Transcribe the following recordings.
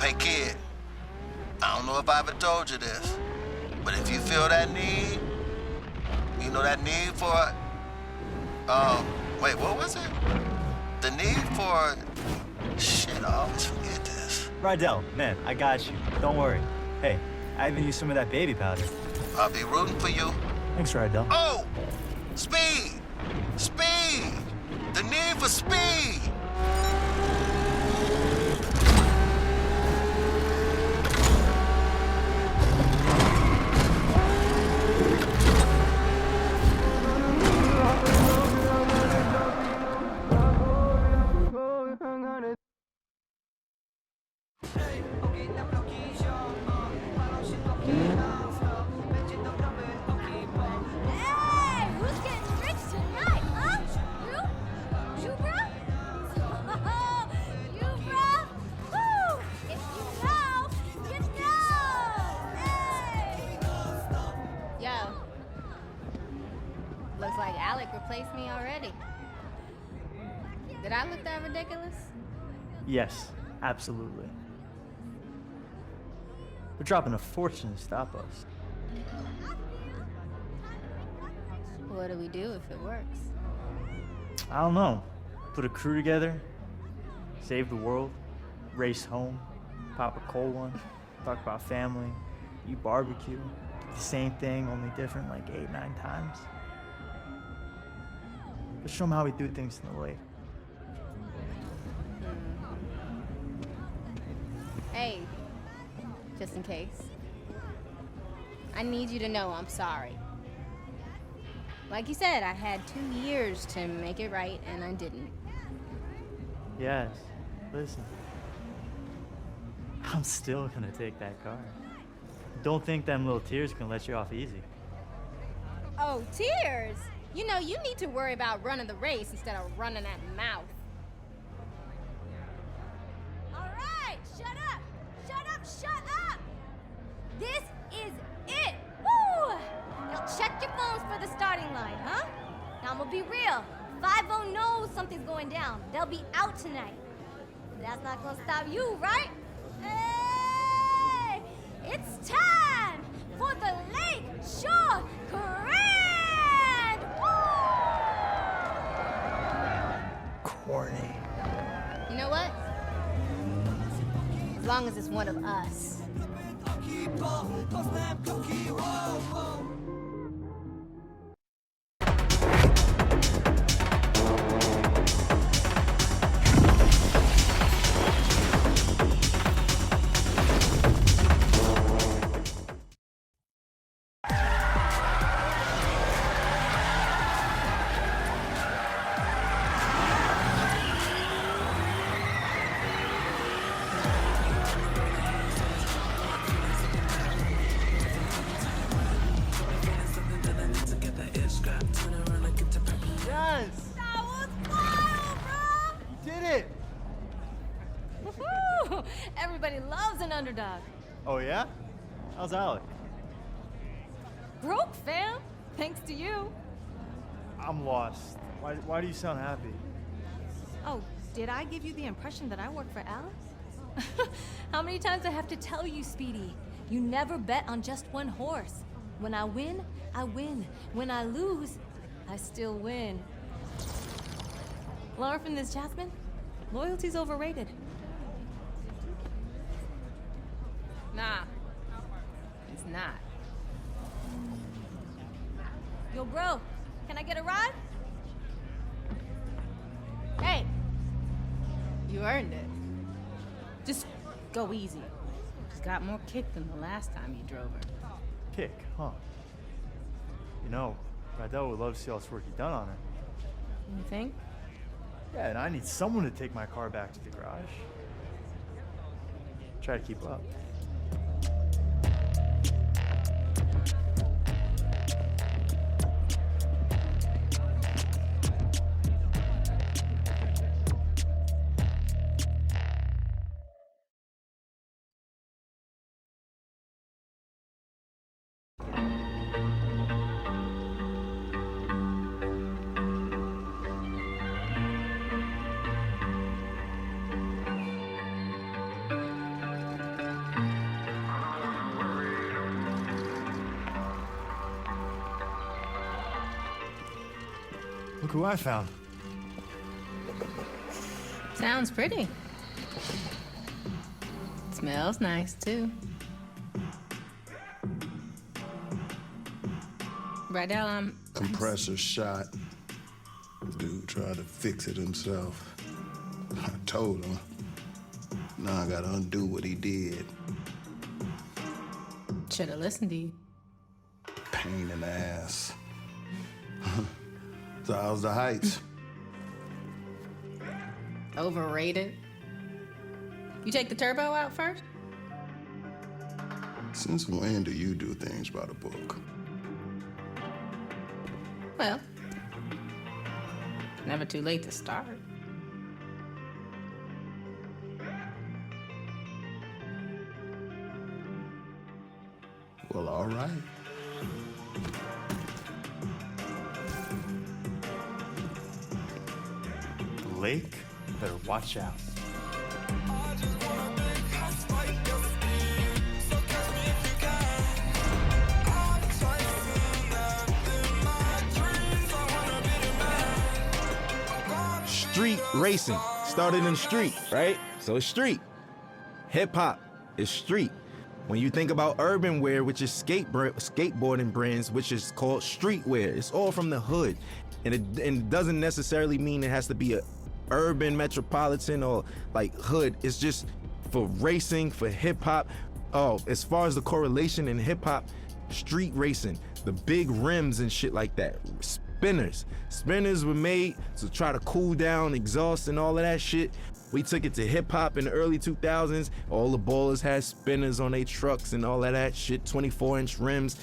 Hey kid, I don't know if I ever told you this, but if you feel that need, you know that need for, wait, what was it? The need for, shit, I always forget this. Rydell, man, I got you. Don't worry. Hey, I even used some of that baby powder. I'll be rooting for you. Thanks, Rydell. Oh, speed, speed, the need for speed. Looks like Alec replaced me already. Did I look that ridiculous? Yes, absolutely. They're dropping a fortune to stop us. What do we do if it works? I don't know. Put a crew together, save the world, race home, pop a cold one, talk about family, eat barbecue. The same thing, only different like 8, 9 times. Let's show them how we do things in the lake. Hey, just in case. I need you to know I'm sorry. Like you said, I had 2 years to make it right, and I didn't. Yes, listen. I'm still gonna take that car. Don't think them little tears can let you off easy. Oh, tears? You know, you need to worry about running the race instead of running that mouth. All right, shut up! Shut up, shut up! This is it! Woo! Now check your phones for the starting line, huh? Now I'm gonna be real. 5-0 knows something's going down. They'll be out tonight. That's not gonna stop you, right? Hey! It's time for the Lake Shore Grand! Corny. You know what? As long as it's one of us. Everybody loves an underdog. Oh yeah? How's Alec? Broke, fam. Thanks to you. I'm lost. Why do you sound happy? Oh, did I give you the impression that I work for Alex? How many times I have to tell you, Speedy? You never bet on just one horse. When I win, I win. When I lose, I still win. Learn from this, Jasmine. Loyalty's overrated. Nah, it's not. Yo, bro, can I get a ride? Hey, you earned it. Just go easy. She's got more kick than the last time you drove her. Kick, huh? You know, Rydell would love to see all this work you've done on her. You think? Yeah, and I need someone to take my car back to the garage. Try to keep up. Look who I found. Sounds pretty. Smells nice, too. Rydell, I'm... Compressor shot. Dude tried to fix it himself. I told him. Now I gotta undo what he did. Should've listened to you. Pain in the ass. So how's the heights? Overrated. You take the turbo out first? Since when do you do things by the book? Well, never too late to start. Well, all right. Blake, better watch out. Street racing started in the street, right? So it's street. Hip hop is street. When you think about urban wear, which is skateboarding brands, which is called streetwear, it's all from the hood. And it doesn't necessarily mean it has to be a urban metropolitan or like hood. It's just for racing, for hip hop. Oh, as far as the correlation in hip hop, street racing, the big rims and shit like that. Spinners. Spinners were made to try to cool down exhaust and all of that shit. We took it to hip hop in the early 2000s. All the ballers had spinners on their trucks and all of that shit, 24-inch rims.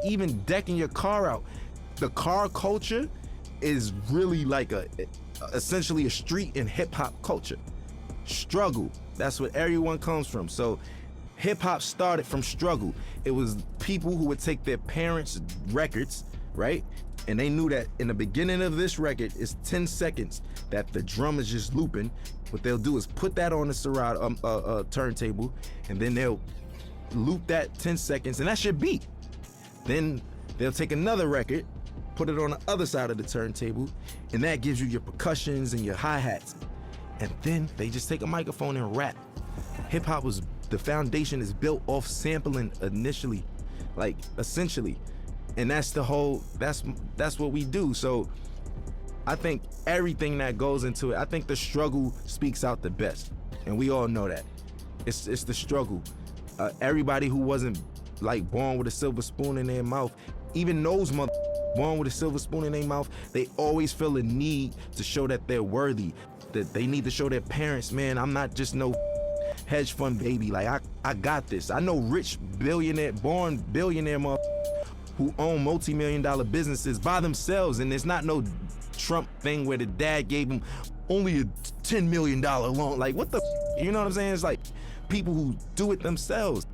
Even decking your car out. The car culture is really like essentially a street and hip hop culture. Struggle, that's what everyone comes from. So hip hop started from struggle. It was people who would take their parents' records, right? And they knew that in the beginning of this record, it's 10 seconds that the drum is just looping. What they'll do is put that on the Serato turntable, and then they'll loop that 10 seconds, and that should beat. Then they'll take another record, put it on the other side of the turntable, and that gives you your percussions and your hi-hats. And then they just take a microphone and rap. Hip hop was, the foundation is built off sampling initially, like essentially. And that's the whole, that's what we do. So I think everything that goes into it, I think the struggle speaks out the best. And we all know that. It's the struggle. Everybody who wasn't like born with a silver spoon in their mouth, even those born with a silver spoon in their mouth, they always feel a need to show that they're worthy, that they need to show their parents, man, I'm not just no hedge fund baby. Like I got this. I know rich billionaire, born billionaire who own multi-million-dollar businesses by themselves, and it's not no Trump thing where the dad gave him only a $10 million loan. Like, what the you know what I'm saying? It's like people who do it themselves.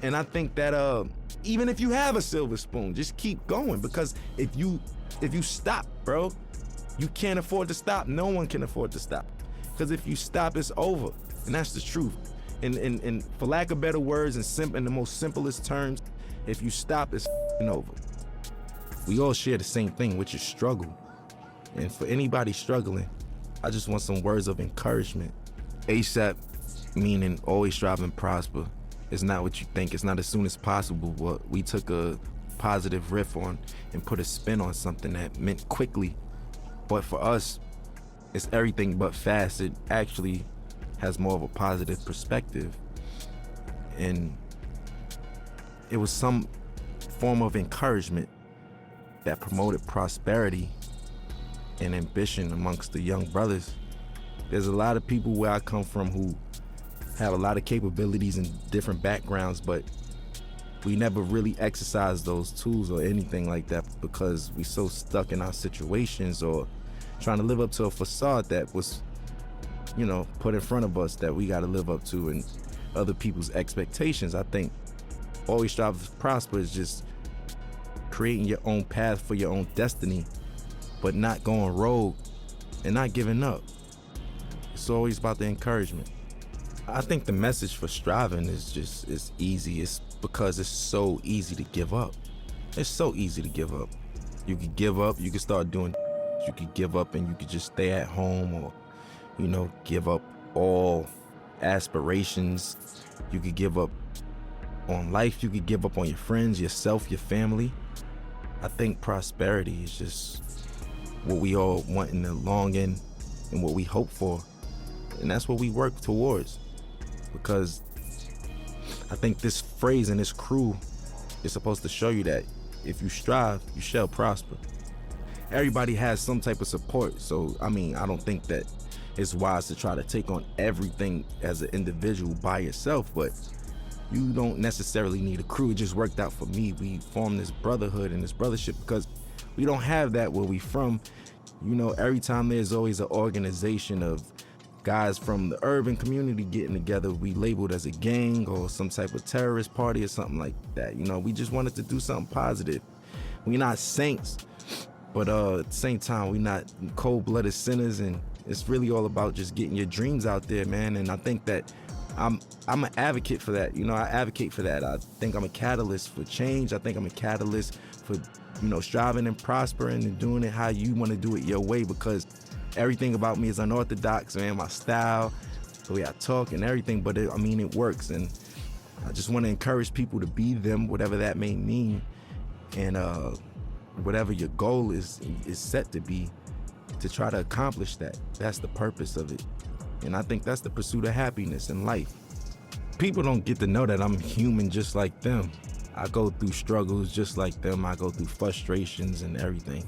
And I think that even if you have a silver spoon, just keep going, because if you stop, bro, you can't afford to stop. No one can afford to stop, because if you stop, it's over, and that's the truth. And for lack of better words, in the most simplest terms, if you stop, it's over. We all share the same thing, which is struggle. And for anybody struggling, I just want some words of encouragement. ASAP, meaning always strive and prosper. It's not what you think. It's not as soon as possible, but we took a positive riff on and put a spin on something that meant quickly. But for us, it's everything but fast. It actually has more of a positive perspective. And it was some form of encouragement that promoted prosperity and ambition amongst the young brothers. There's a lot of people where I come from who have a lot of capabilities and different backgrounds, but we never really exercise those tools or anything like that because we so stuck in our situations or trying to live up to a facade that was, put in front of us that we got to live up to and other people's expectations. I think always strive to prosper is just creating your own path for your own destiny, but not going rogue and not giving up. It's always about the encouragement. I think the message for striving is easy. It's because it's so easy to give up. It's so easy to give up. You can give up, you can start doing you could give up and you could just stay at home, or, you know, give up all aspirations. You could give up on life. You could give up on your friends, yourself, your family. I think prosperity is just what we all want in the long end and what we hope for. And that's what we work towards. Because I think this phrase and this crew is supposed to show you that if you strive, you shall prosper. Everybody has some type of support. So, I mean, I don't think that it's wise to try to take on everything as an individual by yourself, but you don't necessarily need a crew. It just worked out for me. We formed this brotherhood and this brothership because we don't have that where we from. You know, every time there's always an organization of guys from the urban community getting together, we labeled as a gang or some type of terrorist party or something like that. You know, we just wanted to do something positive. We're not saints, but at the same time, we're not cold-blooded sinners, and it's really all about just getting your dreams out there, man. And I think that I'm an advocate for that. You know, I advocate for that. I think I'm a catalyst for change. I think I'm a catalyst for, you know, striving and prospering and doing it how you want to do it your way, because everything about me is unorthodox, man. My style, the way I talk and everything, but it works. And I just want to encourage people to be them, whatever that may mean. And whatever your goal is set to be, to try to accomplish that. That's the purpose of it. And I think that's the pursuit of happiness in life. People don't get to know that I'm human just like them. I go through struggles just like them. I go through frustrations and everything.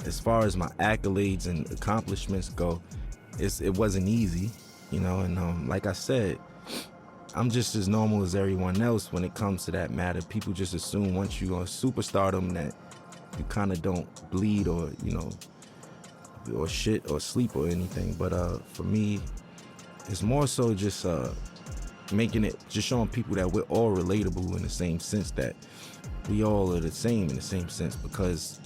As far as my accolades and accomplishments go, it wasn't easy, you know, and like I said, I'm just as normal as everyone else when it comes to that matter. People just assume once you're on superstardom that you kind of don't bleed or, you know, or shit or sleep or anything. But for me, it's more so just just showing people that we're all relatable in the same sense, that we all are the same in the same sense, because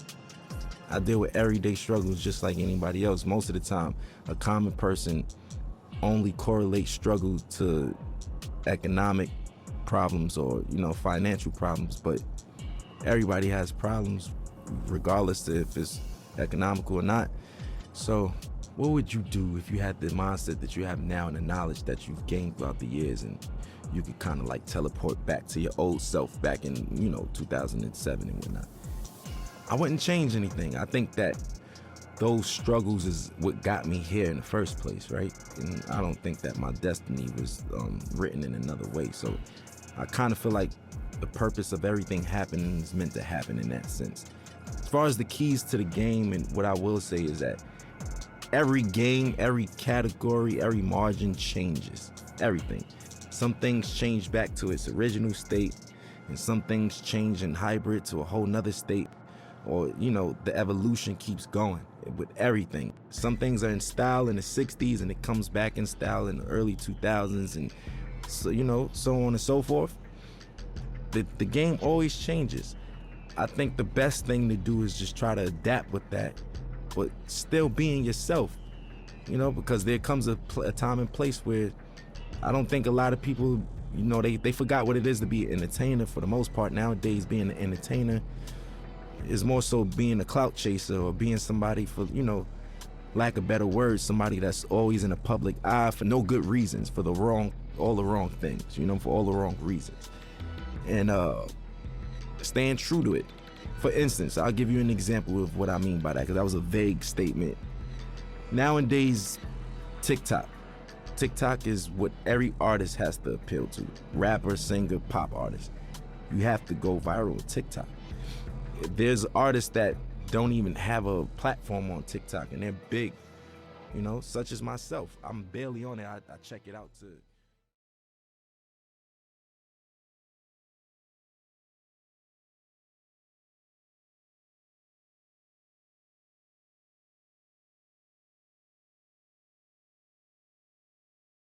I deal with everyday struggles just like anybody else. Most of the time, a common person only correlates struggle to economic problems or, you know, financial problems, but everybody has problems regardless if it's economical or not. So what would you do if you had the mindset that you have now and the knowledge that you've gained throughout the years, and you could kind of like teleport back to your old self back in, you know, 2007 and whatnot? I wouldn't change anything. I think that those struggles is what got me here in the first place, right? And I don't think that my destiny was written in another way. So I kind of feel like the purpose of everything happening is meant to happen in that sense. As far as the keys to the game, and what I will say is that every game, every category, every margin changes. Everything. Some things change back to its original state, and some things change in hybrid to a whole nother state. Or, you know, the evolution keeps going with everything. Some things are in style in the 60s and it comes back in style in the early 2000s, and so, you know, so on and so forth. The game always changes. I think the best thing to do is just try to adapt with that, but still being yourself, you know, because there comes a time and place where I don't think a lot of people, you know, they forgot what it is to be an entertainer for the most part. Nowadays, being an entertainer is more so being a clout chaser, or being somebody, for, you know, lack of better words, somebody that's always in the public eye for no good reasons, for all the wrong things, you know, for all the wrong reasons. And staying true to it. For instance, I'll give you an example of what I mean by that, because that was a vague statement. Nowadays, TikTok is what every artist has to appeal to. Rapper, singer, pop artist. You have to go viral with TikTok. There's artists that don't even have a platform on TikTok and they're big, you know, such as myself. I'm barely on it. I check it out to